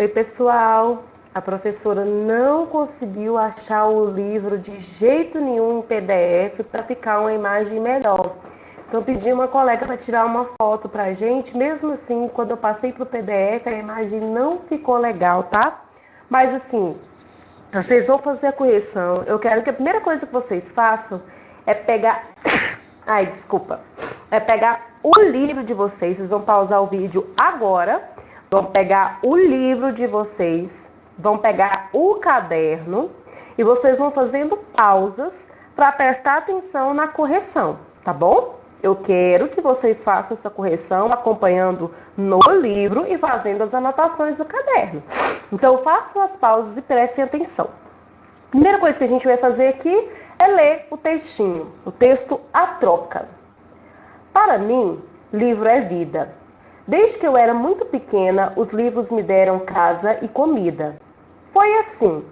Oi, pessoal. A professora não conseguiu achar o livro de jeito nenhum em PDF para ficar uma imagem melhor. Então, pedi uma colega para tirar uma foto para a gente. Mesmo assim, quando eu passei para o PDF, a imagem não ficou legal, tá? Mas assim, vocês vão fazer a correção. Eu quero que a primeira coisa que vocês façam é pegar... Ai, desculpa. É pegar o livro de vocês. Vocês vão pausar o vídeo agora. Vão pegar o livro de vocês, vão pegar o caderno e vocês vão fazendo pausas para prestar atenção na correção, tá bom? Eu quero que vocês façam essa correção acompanhando no livro e fazendo as anotações do caderno. Então, façam as pausas e prestem atenção. Primeira coisa que a gente vai fazer aqui é ler o textinho, o texto A Troca. Para mim, livro é vida. Desde que eu era muito pequena, os livros me deram casa e comida. Foi assim.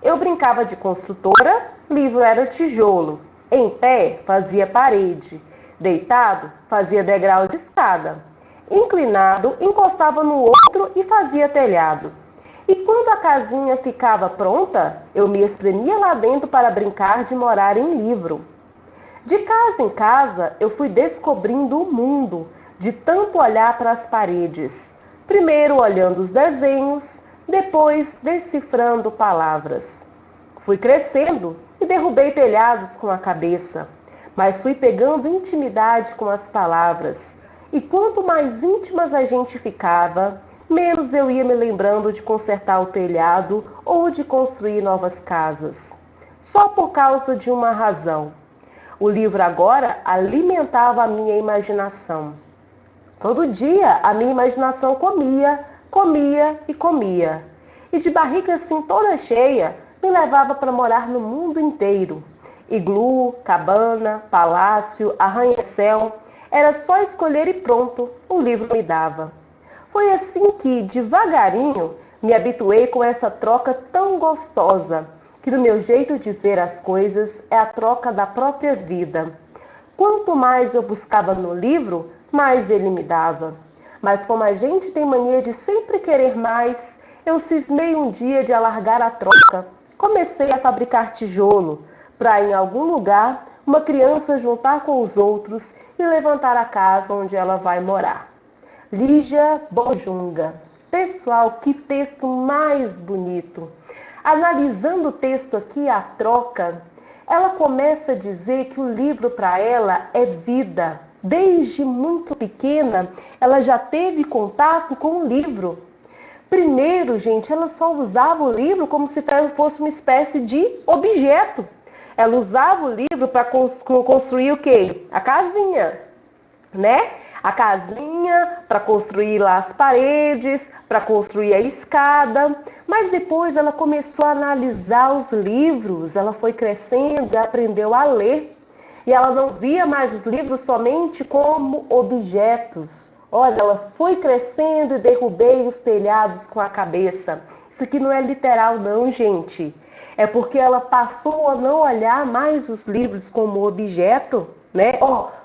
Eu brincava de construtora, livro era tijolo. Em pé, fazia parede. Deitado, fazia degrau de escada. Inclinado, encostava no outro e fazia telhado. E quando a casinha ficava pronta, eu me espremia lá dentro para brincar de morar em livro. De casa em casa, eu fui descobrindo o mundo, de tanto olhar para as paredes, primeiro olhando os desenhos, depois decifrando palavras. Fui crescendo e derrubei telhados com a cabeça, mas fui pegando intimidade com as palavras, e quanto mais íntimas a gente ficava, menos eu ia me lembrando de consertar o telhado ou de construir novas casas. Só por causa de uma razão. O livro agora alimentava a minha imaginação. Todo dia a minha imaginação comia, comia e comia. E de barriga assim toda cheia, me levava para morar no mundo inteiro. Iglu, cabana, palácio, arranha-céu, era só escolher e pronto, o livro me dava. Foi assim que, devagarinho, me habituei com essa troca tão gostosa, que no meu jeito de ver as coisas é a troca da própria vida. Quanto mais eu buscava no livro, mais ele me dava. Mas como a gente tem mania de sempre querer mais, eu cismei um dia de alargar a troca. Comecei a fabricar tijolo, para em algum lugar uma criança juntar com os outros e levantar a casa onde ela vai morar. Lígia Bojunga. Pessoal, que texto mais bonito! Analisando o texto aqui, A Troca, ela começa a dizer que o livro para ela é vida. Desde muito pequena, ela já teve contato com o livro. Primeiro, gente, ela só usava o livro como se fosse uma espécie de objeto. Ela usava o livro para construir o quê? A casinha, né? A casinha para construir lá as paredes, para construir a escada. Mas depois ela começou a analisar os livros, ela foi crescendo e aprendeu a ler. E ela não via mais os livros somente como objetos. Olha, ela foi crescendo e derrubei os telhados com a cabeça. Isso aqui não é literal não, gente. É porque ela passou a não olhar mais os livros como objeto, né?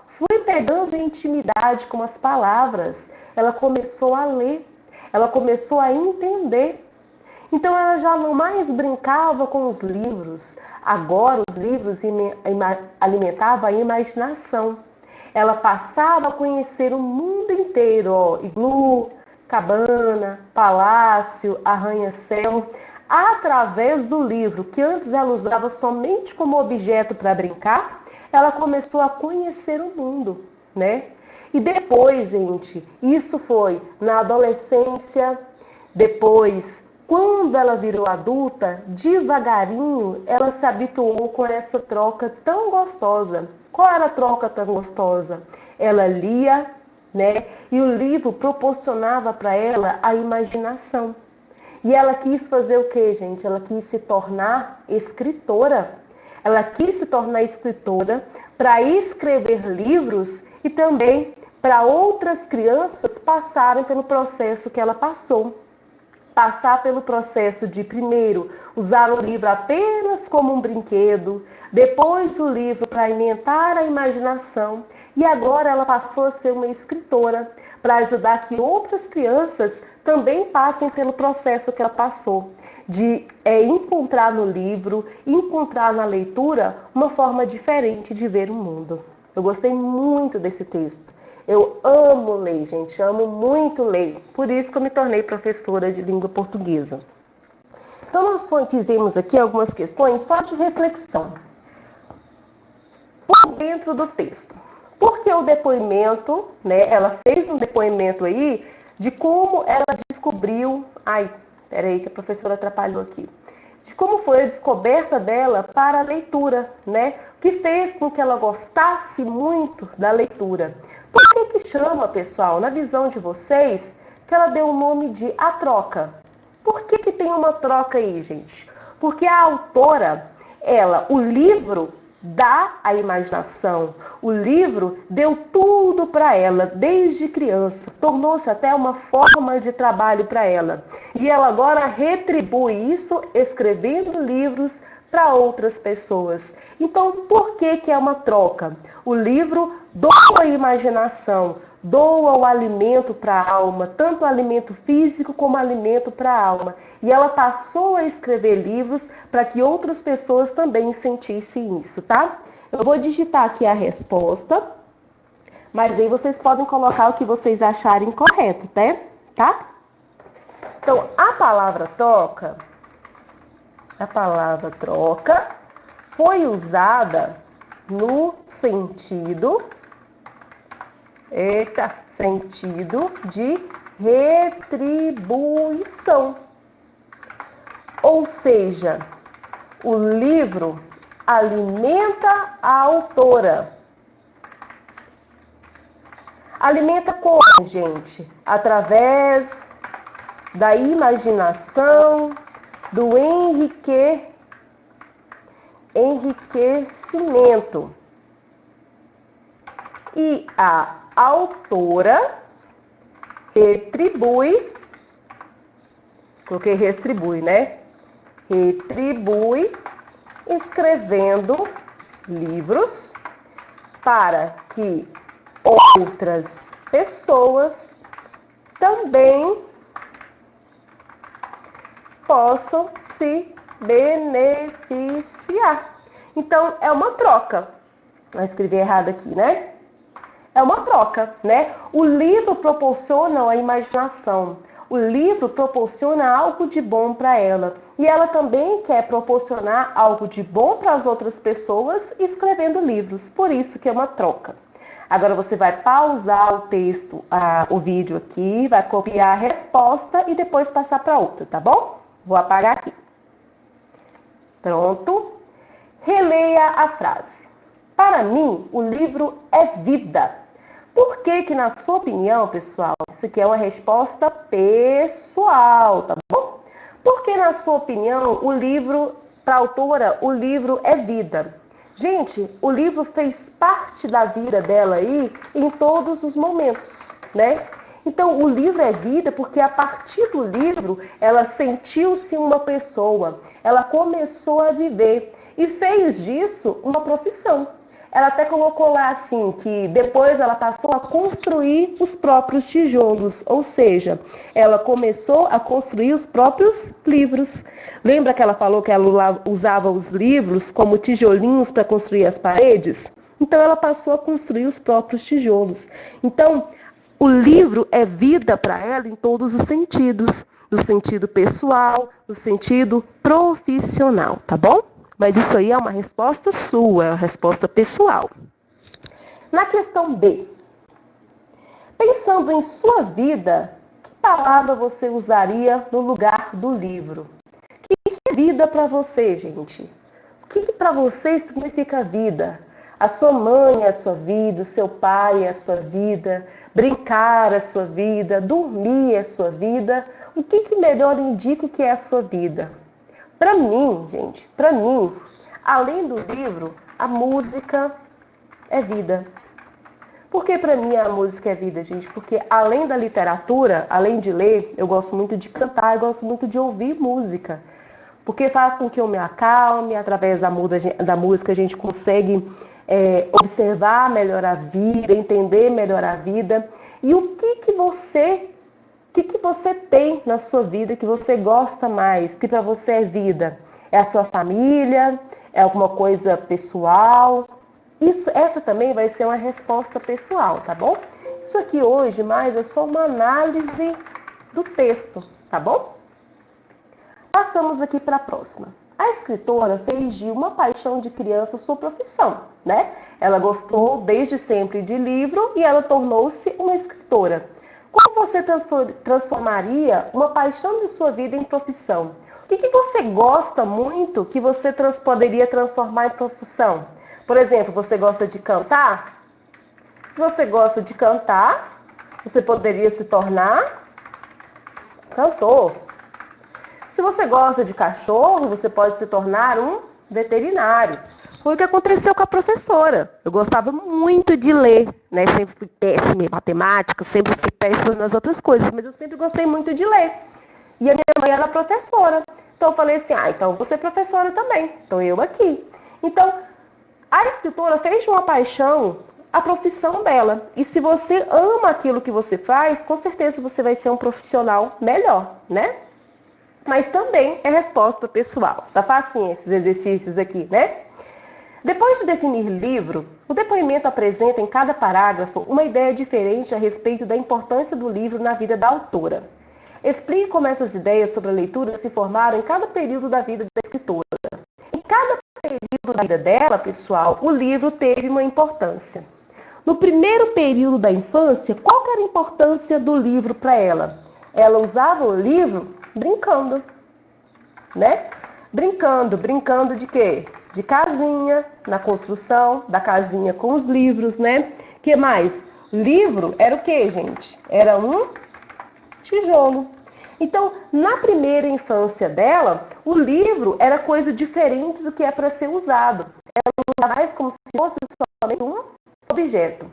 Fui pegando intimidade com as palavras. Ela começou a ler, ela começou a entender. Então ela já não mais brincava com os livros. Agora os livros alimentavam a imaginação. Ela passava a conhecer o mundo inteiro, iglu, cabana, palácio, arranha-céu, através do livro, que antes ela usava somente como objeto para brincar, ela começou a conhecer o mundo, né? E depois, gente, isso foi na adolescência, depois, quando ela virou adulta, devagarinho, ela se habituou com essa troca tão gostosa. Qual era a troca tão gostosa? Ela lia, né? E o livro proporcionava para ela a imaginação. E ela quis fazer o quê, gente? Ela quis se tornar escritora. Ela quis se tornar escritora para escrever livros e também para outras crianças passarem pelo processo que ela passou. Passar pelo processo de, primeiro, usar o livro apenas como um brinquedo, depois o livro para alimentar a imaginação, e agora ela passou a ser uma escritora, para ajudar que outras crianças também passem pelo processo que ela passou, de encontrar no livro, encontrar na leitura uma forma diferente de ver o mundo. Eu gostei muito desse texto. Eu amo ler, gente, amo muito ler. Por isso que eu me tornei professora de língua portuguesa. Então, nós fizemos aqui algumas questões só de reflexão. Por dentro do texto. Porque o depoimento, né? Ela fez um depoimento aí de como ela descobriu... Ai, peraí que a professora atrapalhou aqui. De como foi a descoberta dela para a leitura, né? O que fez com que ela gostasse muito da leitura. Por que chama, pessoal, na visão de vocês, que ela deu o nome de A Troca? Por que tem uma troca aí, gente? Porque a autora, o livro dá a imaginação. O livro deu tudo para ela, desde criança. Tornou-se até uma forma de trabalho para ela. E ela agora retribui isso escrevendo livros para outras pessoas. Então, por que é uma troca? O livro doa a imaginação, doa o alimento para a alma, tanto o alimento físico como o alimento para a alma. E ela passou a escrever livros para que outras pessoas também sentissem isso, tá? Eu vou digitar aqui a resposta, mas aí vocês podem colocar o que vocês acharem correto, tá? Então, a palavra troca foi usada no sentido de retribuição. Ou seja, o livro alimenta a autora. Alimenta como, gente? Através da imaginação, do enriquecimento. E a autora retribui, coloquei retribui, né? Retribui escrevendo livros para que outras pessoas também possam se beneficiar. Então, é uma troca. Eu escrevi errado aqui, né? É uma troca, né? O livro proporciona a imaginação. O livro proporciona algo de bom para ela. E ela também quer proporcionar algo de bom para as outras pessoas escrevendo livros. Por isso que é uma troca. Agora você vai pausar o texto, o vídeo aqui, vai copiar a resposta e depois passar para outra, tá bom? Vou apagar aqui. Pronto. Releia a frase. Para mim, o livro é vida. Por que, na sua opinião, pessoal, isso aqui é uma resposta pessoal, tá bom? Porque, na sua opinião, o livro, para a autora, o livro é vida. Gente, o livro fez parte da vida dela aí em todos os momentos, né? Então, o livro é vida porque a partir do livro, ela sentiu-se uma pessoa, ela começou a viver e fez disso uma profissão. Ela até colocou lá assim, que depois ela passou a construir os próprios tijolos, ou seja, ela começou a construir os próprios livros. Lembra que ela falou que ela usava os livros como tijolinhos para construir as paredes? Então ela passou a construir os próprios tijolos. Então, o livro é vida para ela em todos os sentidos, no sentido pessoal, no sentido profissional, tá bom? Mas isso aí é uma resposta sua, é uma resposta pessoal. Na questão B, pensando em sua vida, que palavra você usaria no lugar do livro? O que é vida para você, gente? O que para você significa vida? A sua mãe é a sua vida, o seu pai é a sua vida, brincar é a sua vida, dormir é a sua vida. O que melhor indica o que é a sua vida? Para mim, gente, para mim, além do livro, a música é vida. Por que para mim a música é vida, gente? Porque além da literatura, além de ler, eu gosto muito de cantar, eu gosto muito de ouvir música. Porque faz com que eu me acalme, através da música a gente consegue observar melhor a vida, entender melhor a vida. E o que você tem na sua vida que você gosta mais, que para você é vida? É a sua família? É alguma coisa pessoal? Essa também vai ser uma resposta pessoal, tá bom? Isso aqui hoje mais é só uma análise do texto, tá bom? Passamos aqui para a próxima. A escritora fez de uma paixão de criança sua profissão, né? Ela gostou desde sempre de livro e ela tornou-se uma escritora. Como você transformaria uma paixão de sua vida em profissão? O que você gosta muito que você poderia transformar em profissão? Por exemplo, você gosta de cantar? Se você gosta de cantar, você poderia se tornar cantor. Se você gosta de cachorro, você pode se tornar um veterinário. Foi o que aconteceu com a professora. Eu gostava muito de ler, né? Sempre fui péssima em matemática, sempre fui péssima nas outras coisas, mas eu sempre gostei muito de ler. E a minha mãe era professora. Então eu falei assim, então vou ser professora também. Estou eu aqui. Então, a escritora fez de uma paixão a profissão dela. E se você ama aquilo que você faz, com certeza você vai ser um profissional melhor, né? Mas também é resposta pessoal. Tá fácil esses exercícios aqui, né? Depois de definir livro, o depoimento apresenta em cada parágrafo uma ideia diferente a respeito da importância do livro na vida da autora. Explique como essas ideias sobre a leitura se formaram em cada período da vida da escritora. Em cada período da vida dela, pessoal, o livro teve uma importância. No primeiro período da infância, qual que era a importância do livro para ela? Ela usava o livro brincando, né? Brincando de quê? De casinha, na construção da casinha com os livros, né? Que mais? Livro era o quê, gente? Era um tijolo. Então, na primeira infância dela, o livro era coisa diferente do que é para ser usado. Ela usava mais como se fosse somente um objeto.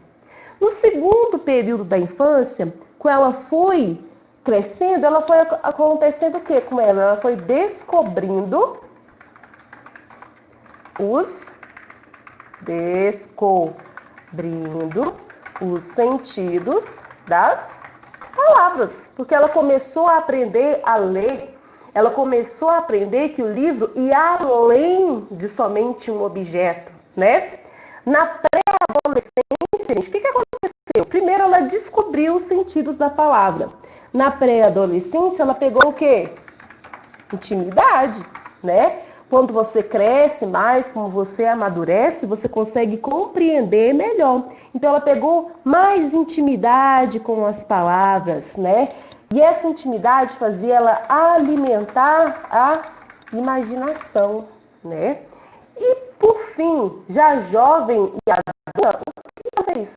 No segundo período da infância, quando ela foi crescendo, ela foi acontecendo o que com ela? Ela foi descobrindo os sentidos das palavras, porque ela começou a aprender a ler, ela começou a aprender que o livro ia além de somente um objeto, né? Na pré-adolescência, gente, o que aconteceu? Primeiro ela descobriu os sentidos da palavra. Na pré-adolescência ela pegou o quê? Intimidade, né? Quando você cresce mais, como você amadurece, você consegue compreender melhor. Então ela pegou mais intimidade com as palavras, né? E essa intimidade fazia ela alimentar a imaginação, né? E por fim, já jovem e adulta, o que ela fez?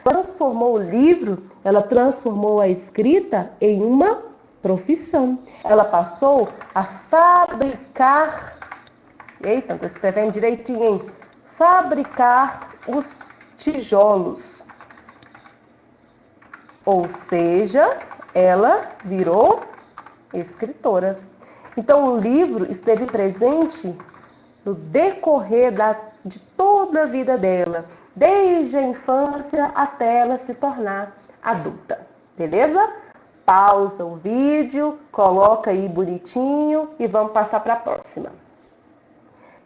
Transformou o livro, ela transformou a escrita em uma profissão. Ela passou a fabricar, eita, estou escrevendo direitinho, hein? Fabricar os tijolos. Ou seja, ela virou escritora. Então o livro esteve presente no decorrer de toda a vida dela, desde a infância até ela se tornar adulta. Beleza? Pausa o vídeo, coloca aí bonitinho e vamos passar para a próxima.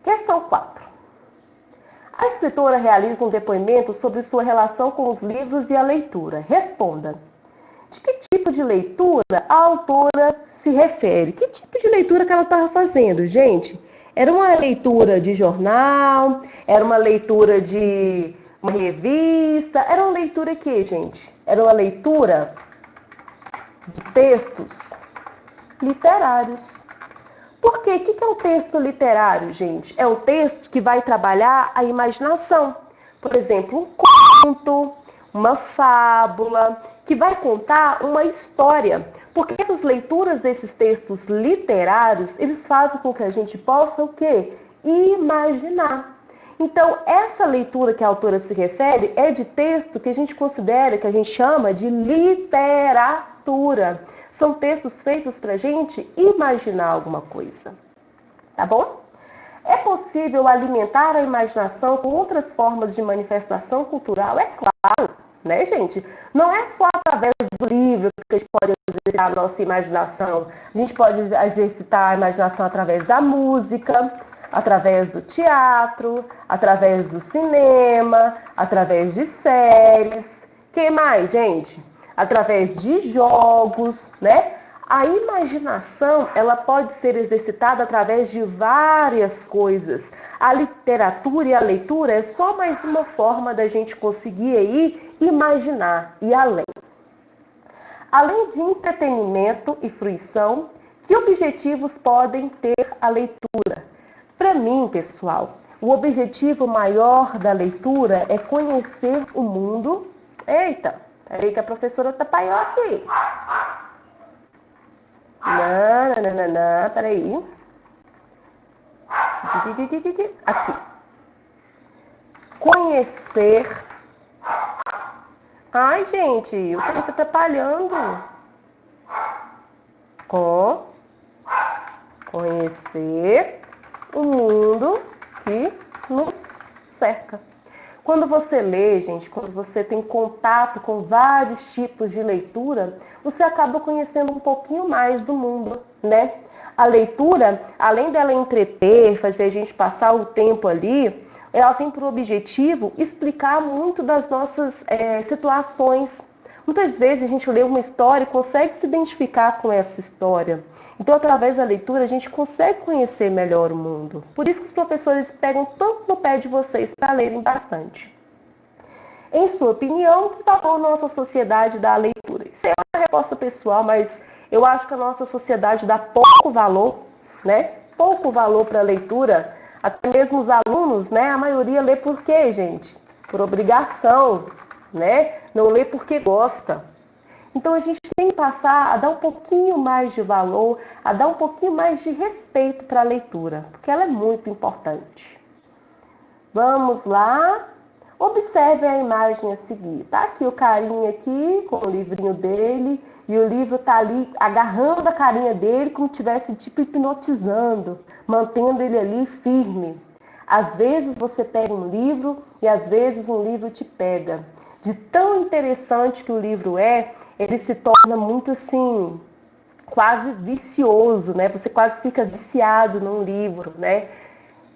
Questão 4. A escritora realiza um depoimento sobre sua relação com os livros e a leitura. Responda. De que tipo de leitura a autora se refere? Que tipo de leitura que ela estava fazendo, gente? Era uma leitura de jornal? Era uma leitura de uma revista? Era uma leitura que, gente? Era uma leitura de textos literários. Por quê? O que é um texto literário, gente? É um texto que vai trabalhar a imaginação. Por exemplo, um conto, uma fábula, que vai contar uma história. Porque essas leituras desses textos literários, eles fazem com que a gente possa o quê? Imaginar. Então, essa leitura que a autora se refere é de texto que a gente considera, que a gente chama de literatura. São textos feitos para a gente imaginar alguma coisa. Tá bom? É possível alimentar a imaginação com outras formas de manifestação cultural? É claro. né, gente? Não é só através do livro que a gente pode exercitar a nossa imaginação. A gente pode exercitar a imaginação através da música, através do teatro, através do cinema, através de séries. Que mais, gente? Através de jogos, né? A imaginação, ela pode ser exercitada através de várias coisas. A literatura e a leitura é só mais uma forma da gente conseguir aí imaginar e além. Além de entretenimento e fruição, que objetivos podem ter a leitura? Para mim, pessoal, o objetivo maior da leitura é conhecer o mundo. Eita, peraí que a professora atrapalhou aqui. Não, peraí. Aqui. Conhecer. Ai, gente, o tempo tá atrapalhando. Conhecer o mundo que nos cerca. Quando você lê, gente, quando você tem contato com vários tipos de leitura, você acaba conhecendo um pouquinho mais do mundo, né? A leitura, além dela entreter, fazer a gente passar o tempo ali, ela tem por objetivo explicar muito das nossas situações. Muitas vezes a gente lê uma história e consegue se identificar com essa história. Então, através da leitura, a gente consegue conhecer melhor o mundo. Por isso que os professores pegam tanto no pé de vocês para lerem bastante. Em sua opinião, que valor nossa sociedade dá à leitura? Isso é uma resposta pessoal, mas eu acho que a nossa sociedade dá pouco valor, né? Pouco valor para a leitura. Até mesmo os alunos, né? A maioria lê por quê, gente? Por obrigação, né? Não lê porque gosta. Então a gente tem que passar a dar um pouquinho mais de valor, a dar um pouquinho mais de respeito para a leitura, porque ela é muito importante. Vamos lá. Observe a imagem a seguir. Tá aqui o carinha aqui com o livrinho dele e o livro tá ali agarrando a carinha dele como se estivesse tipo hipnotizando, mantendo ele ali firme. Às vezes você pega um livro e às vezes um livro te pega. De tão interessante que o livro é, ele se torna muito assim, quase vicioso, né? Você quase fica viciado num livro, né?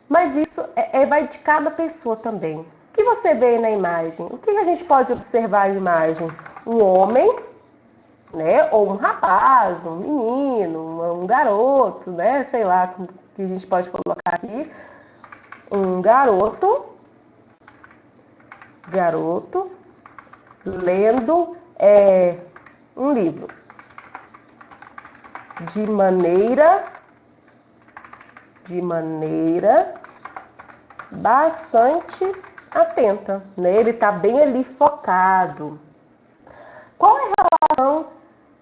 Mas isso vai de cada pessoa também. O que você vê na imagem? O que a gente pode observar na imagem? Um homem, né? Ou um rapaz, um menino, um garoto, né? Sei lá como que a gente pode colocar aqui. Um garoto lendo um livro de maneira bastante atenta, né? Ele está bem ali focado. Qual é a relação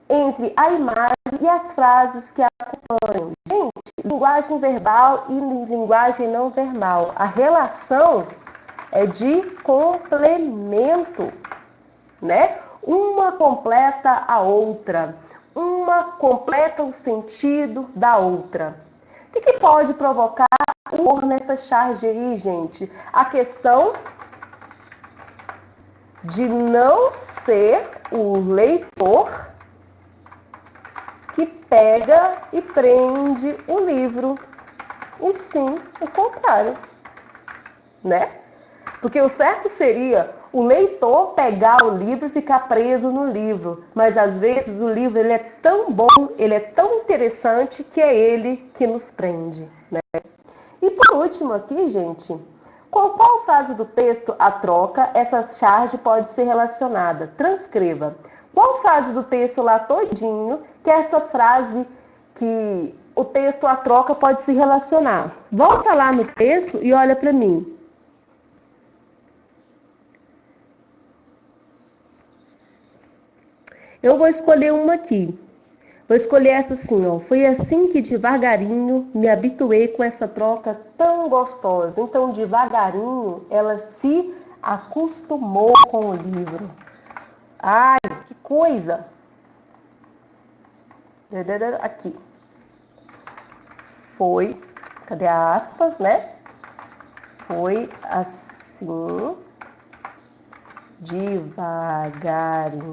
entre a imagem e as frases que a acompanham? Gente, linguagem verbal e linguagem não verbal. A relação é de complemento, né? Uma completa a outra. Uma completa o sentido da outra. O que pode provocar humor nessa charge aí, gente? A questão de não ser o leitor que pega e prende o livro, e sim o contrário, né? Porque o certo seria o leitor pegar o livro e ficar preso no livro, mas às vezes o livro ele é tão bom, ele é tão interessante que é ele que nos prende, né? E por último aqui, gente, com qual frase do texto a troca essa charge pode ser relacionada? Transcreva. Qual frase do texto lá todinho que essa frase que o texto a troca pode se relacionar? Volta lá no texto e olha para mim. Eu vou escolher uma aqui. Vou escolher essa assim, ó. Foi assim que devagarinho me habituei com essa troca tão gostosa. Então, devagarinho, ela se acostumou com o livro. Ai, que coisa! Aqui. Foi, cadê aspas, né? Foi assim devagarinho.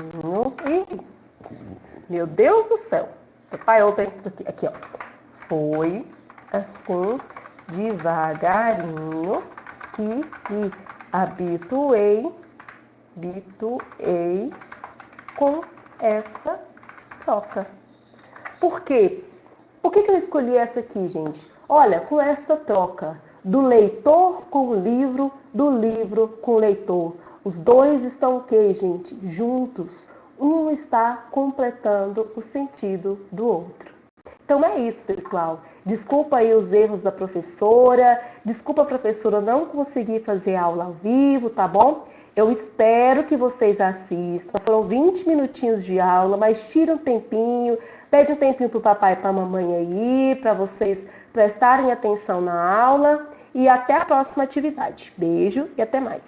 Ih, meu Deus do céu. Papai, eu tenho aqui, ó. Foi assim, devagarinho, que me habituei com essa troca. Por quê? Por que eu escolhi essa aqui, gente? Olha, com essa troca do leitor com o livro, do livro com o leitor. Os dois estão o quê, gente? Juntos. Um está completando o sentido do outro. Então é isso, pessoal. Desculpa aí os erros da professora. Desculpa a professora não conseguir fazer aula ao vivo, tá bom? Eu espero que vocês assistam. Foram 20 minutinhos de aula, mas tira um tempinho, pede um tempinho pro papai e pra mamãe aí, para vocês prestarem atenção na aula. E até a próxima atividade. Beijo e até mais.